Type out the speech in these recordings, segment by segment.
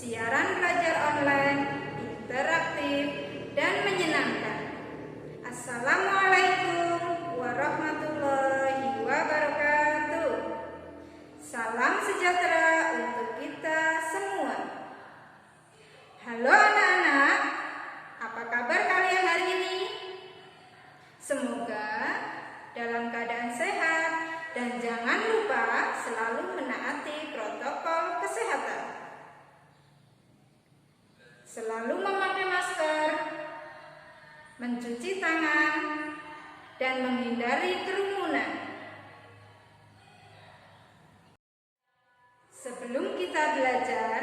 siaran belajar online, interaktif, dan menyenangkan. Assalamualaikum warahmatullahi wabarakatuh. Salam sejahtera untuk kita semua. Halo anak-anak, apa kabar kalian hari ini? Semoga dalam keadaan sehat dan jangan lupa selalu menaati protokol kesehatan. Selalu memakai masker, mencuci tangan, dan menghindari kerumunan. Sebelum kita belajar,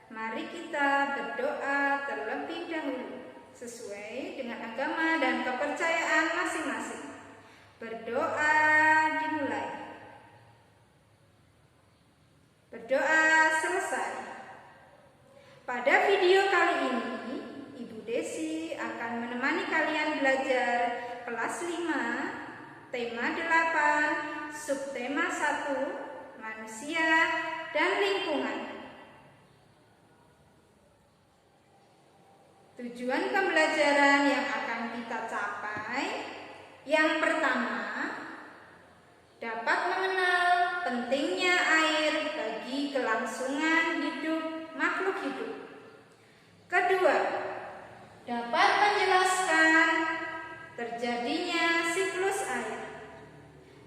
mari kita berdoa terlebih dahulu sesuai dengan agama dan kepercayaan masing-masing. Berdoa dimulai. Berdoa selesai. Pada video kali ini, Ibu Desi akan menemani kalian belajar kelas 5, tema 8, subtema 1, manusia dan lingkungan. Tujuan pembelajaran yang akan kita capai, yang pertama, dapat mengenal pentingnya air bagi kelangsungan hidup makhluk hidup. Kedua, dapat menjelaskan terjadinya siklus air.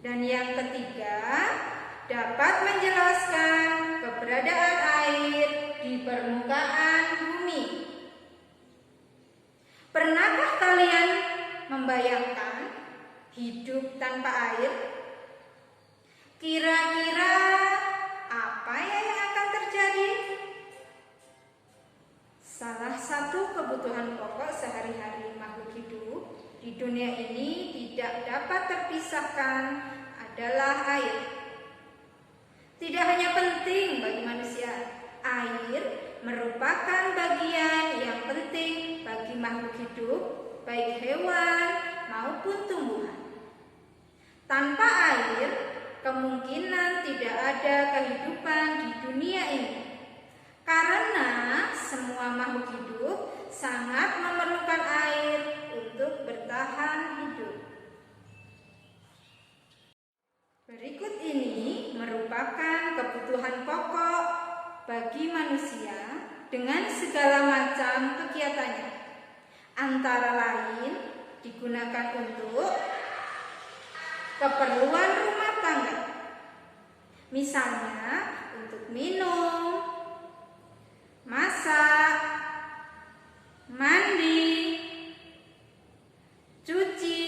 Dan yang ketiga, dapat menjelaskan keberadaan air di permukaan bumi. Pernahkah kalian membayangkan hidup tanpa air? Kira-kira apa yang akan terjadi? Salah satu kebutuhan pokok sehari-hari makhluk hidup di dunia ini tidak dapat terpisahkan adalah air. Tidak hanya penting bagi manusia, air merupakan bagian yang penting bagi makhluk hidup, baik hewan maupun tumbuhan. Tanpa air, kemungkinan tidak ada kehidupan di dunia ini. Karena semua makhluk hidup sangat memerlukan air untuk bertahan hidup. Berikut ini merupakan kebutuhan pokok bagi manusia dengan segala macam kegiatannya. Antara lain digunakan untuk keperluan rumah tangga. Misalnya untuk minum, masak, mandi, cuci,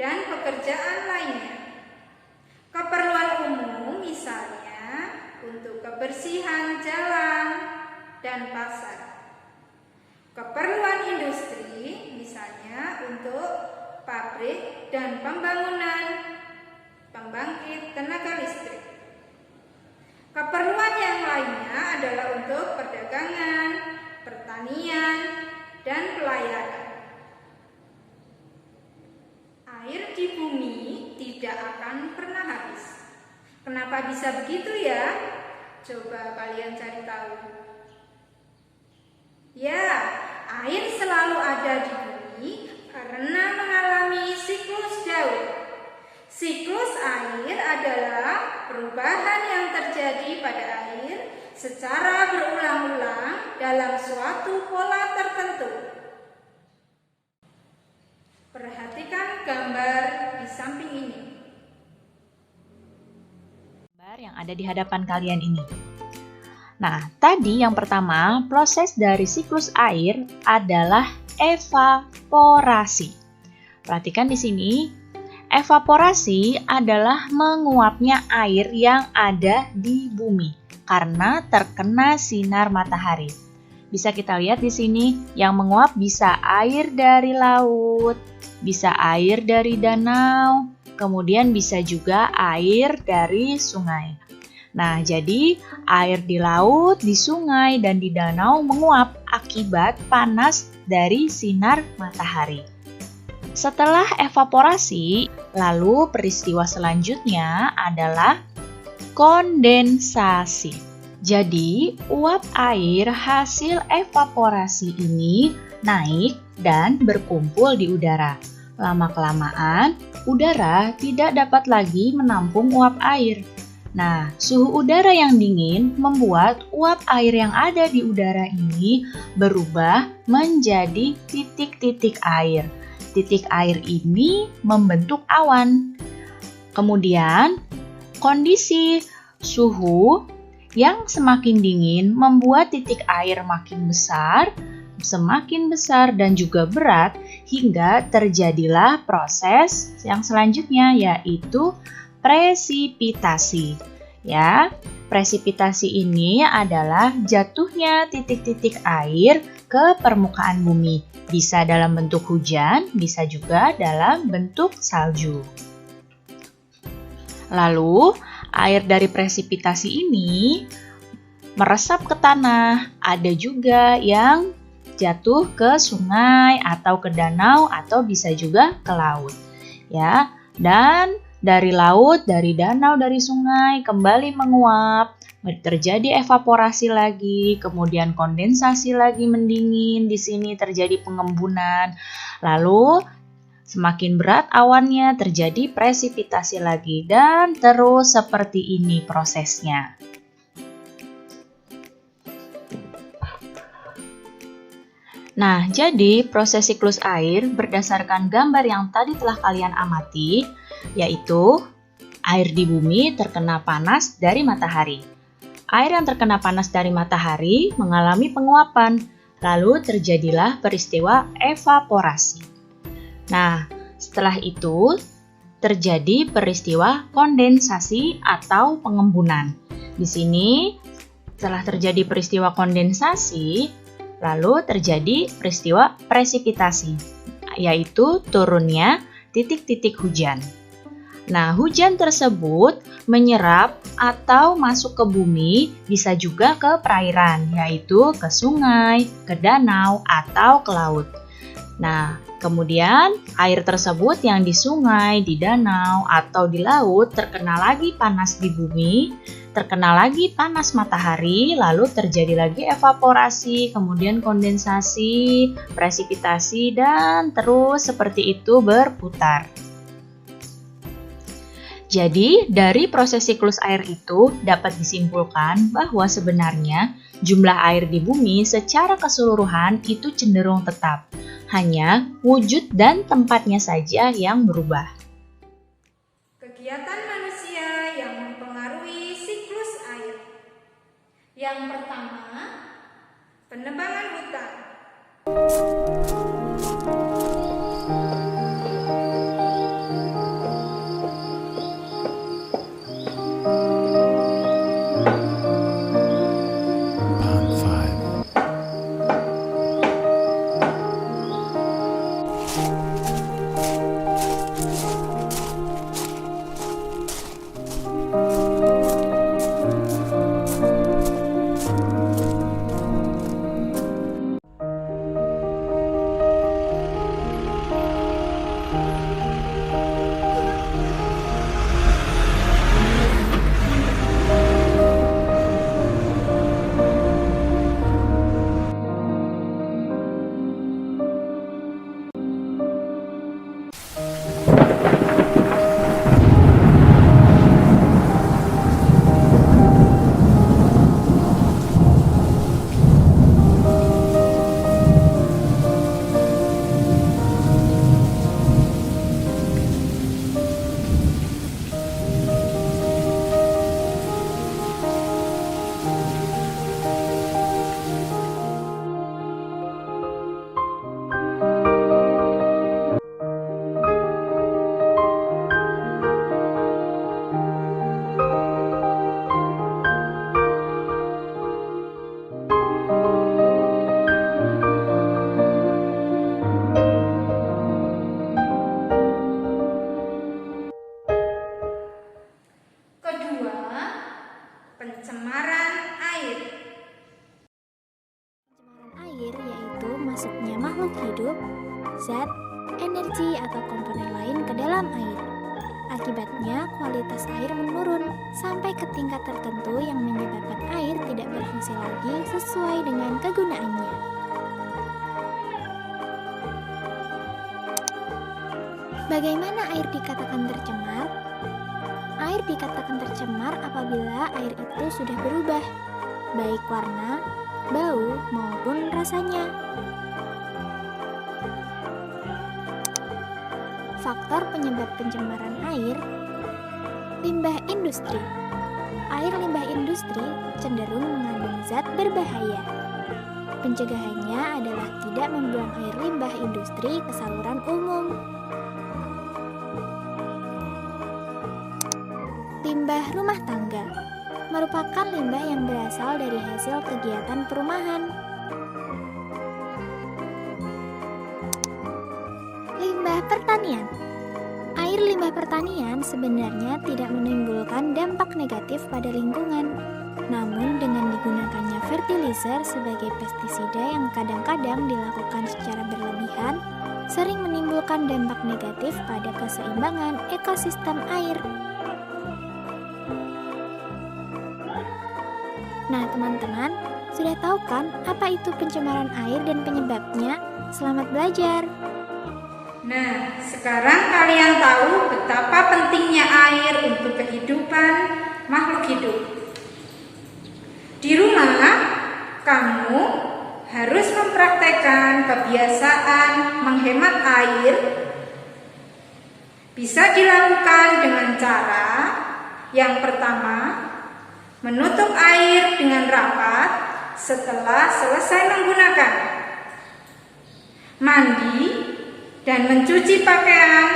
dan pekerjaan lainnya. Keperluan umum misalnya untuk kebersihan jalan dan pasar. Keperluan industri misalnya untuk pabrik dan pembangunan pembangkit tenaga listrik. Keperluan yang lainnya adalah untuk perdagangan, pertanian, dan pelayaran. Air di bumi tidak akan pernah habis. Kenapa bisa begitu ya? Coba kalian cari tahu. Ya, air selalu ada di bumi karena mengalami siklus daur. Siklus air adalah perubahan yang terjadi pada air secara berulang-ulang dalam suatu pola tertentu. Perhatikan gambar di samping ini. Gambar yang ada di hadapan kalian ini. Nah, tadi yang pertama, proses dari siklus air adalah evaporasi. Perhatikan di sini. Evaporasi adalah menguapnya air yang ada di bumi karena terkena sinar matahari. Bisa kita lihat di sini, yang menguap bisa air dari laut, bisa air dari danau, kemudian bisa juga air dari sungai. Nah, jadi air di laut, di sungai, dan di danau menguap akibat panas dari sinar matahari. Setelah evaporasi, lalu peristiwa selanjutnya adalah kondensasi. Jadi, uap air hasil evaporasi ini naik dan berkumpul di udara. Lama-kelamaan, udara tidak dapat lagi menampung uap air. Nah, suhu udara yang dingin membuat uap air yang ada di udara ini berubah menjadi titik-titik air. Titik air ini membentuk awan. Kemudian, kondisi suhu yang semakin dingin membuat titik air makin besar, semakin besar dan juga berat hingga terjadilah proses yang selanjutnya yaitu presipitasi. Ya, presipitasi ini adalah jatuhnya titik-titik air ke permukaan bumi. Bisa dalam bentuk hujan, bisa juga dalam bentuk salju. Lalu, air dari presipitasi ini meresap ke tanah. Ada juga yang jatuh ke sungai atau ke danau atau bisa juga ke laut. Ya, dan dari laut, dari danau, dari sungai kembali menguap, terjadi evaporasi lagi, kemudian kondensasi lagi mendingin, di sini terjadi pengembunan. Lalu semakin berat awannya, terjadi presipitasi lagi, dan terus seperti ini prosesnya. Nah, jadi proses siklus air berdasarkan gambar yang tadi telah kalian amati, yaitu air di bumi terkena panas dari matahari. Air yang terkena panas dari matahari mengalami penguapan, lalu terjadilah peristiwa evaporasi. Nah, setelah itu terjadi peristiwa kondensasi atau pengembunan. Di sini setelah terjadi peristiwa kondensasi, lalu terjadi peristiwa presipitasi, yaitu turunnya titik-titik hujan. Nah, hujan tersebut menyerap atau masuk ke bumi, bisa juga ke perairan, yaitu ke sungai, ke danau, atau ke laut. Nah, kemudian air tersebut yang di sungai, di danau, atau di laut terkena lagi panas di bumi, terkena lagi panas matahari, lalu terjadi lagi evaporasi, kemudian kondensasi, presipitasi, dan terus seperti itu berputar. Jadi, dari proses siklus air itu dapat disimpulkan bahwa sebenarnya jumlah air di bumi secara keseluruhan itu cenderung tetap. Hanya wujud dan tempatnya saja yang berubah. Kegiatan manusia yang mempengaruhi siklus air. Yang pertama, penebangan hutan. Pencemaran air. Pencemaran air yaitu masuknya makhluk hidup, zat, energi atau komponen lain ke dalam air. Akibatnya, kualitas air menurun sampai ke tingkat tertentu yang menyebabkan air tidak berfungsi lagi sesuai dengan kegunaannya. Bagaimana air dikatakan tercemar? Air dikatakan tercemar apabila air itu sudah berubah, baik warna, bau, maupun rasanya. Faktor penyebab pencemaran air: limbah industri. Air limbah industri cenderung mengandung zat berbahaya. Pencegahannya adalah tidak membuang air limbah industri ke saluran umum. Limbah rumah tangga merupakan limbah yang berasal dari hasil kegiatan perumahan. Limbah pertanian. Air limbah pertanian sebenarnya tidak menimbulkan dampak negatif pada lingkungan. Namun dengan digunakannya fertilizer sebagai pestisida yang kadang-kadang dilakukan secara berlebihan, sering menimbulkan dampak negatif pada keseimbangan ekosistem air. Nah teman-teman, sudah tahu kan apa itu pencemaran air dan penyebabnya? Selamat belajar! Nah, sekarang kalian tahu betapa pentingnya air untuk kehidupan makhluk hidup. Di rumah, kamu harus mempraktekkan kebiasaan menghemat air. Bisa dilakukan dengan cara yang pertama, menutup air dengan rapat setelah selesai menggunakan. Mandi dan mencuci pakaian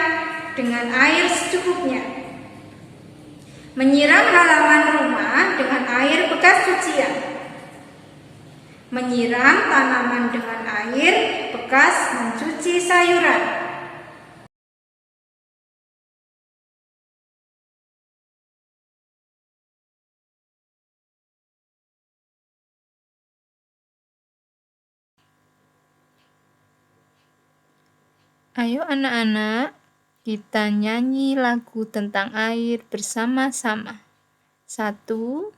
dengan air secukupnya. Menyiram halaman rumah dengan air bekas cucian. Menyiram tanaman dengan air bekas mencuci sayuran. Ayo anak-anak, kita nyanyi lagu tentang air bersama-sama. 1,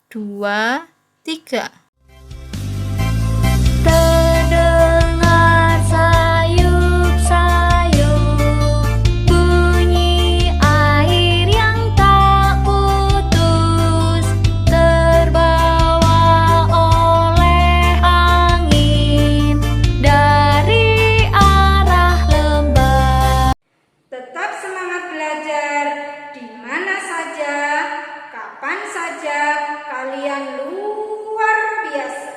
2, 3. Terdengar sayup-sayup bunyi air yang tak putus, terbawa oleh angin dari arah lembah. Tetap semangat belajar di mana saja, kapan saja, kalian luar biasa.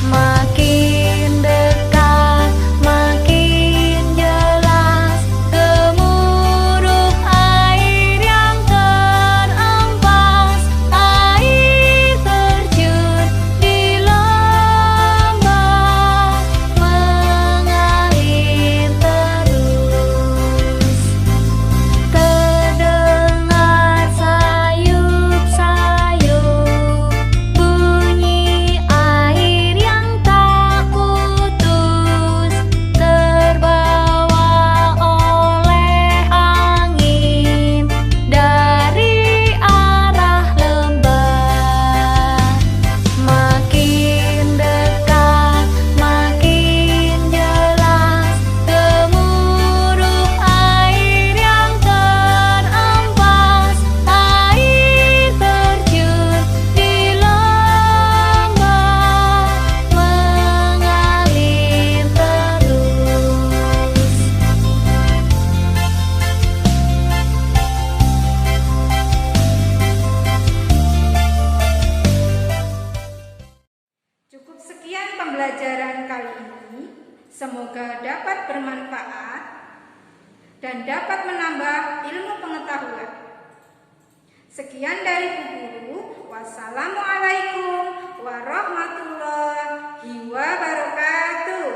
Makin dekat, makin jelas gemuruh air yang terampas, air terjun di lembah, mengalir terus. Terdengar sayup-sayup bunyi air yang tak putus, terbawa oleh angin dari arah lembah. Makin dekat, makin jelas gemuruh air yang terampas, air terjun di lembah, mengalir terus. Cukup sekian pembelajaran kali ini. Semoga dapat bermanfaat dan dapat menambah ilmu pengetahuan. Sekian dari Bu Guru. Wassalamualaikum warahmatullahi wabarakatuh.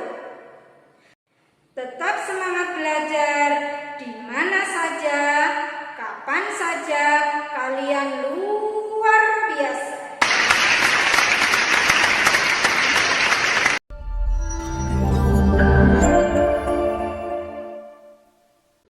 Tetap semangat belajar.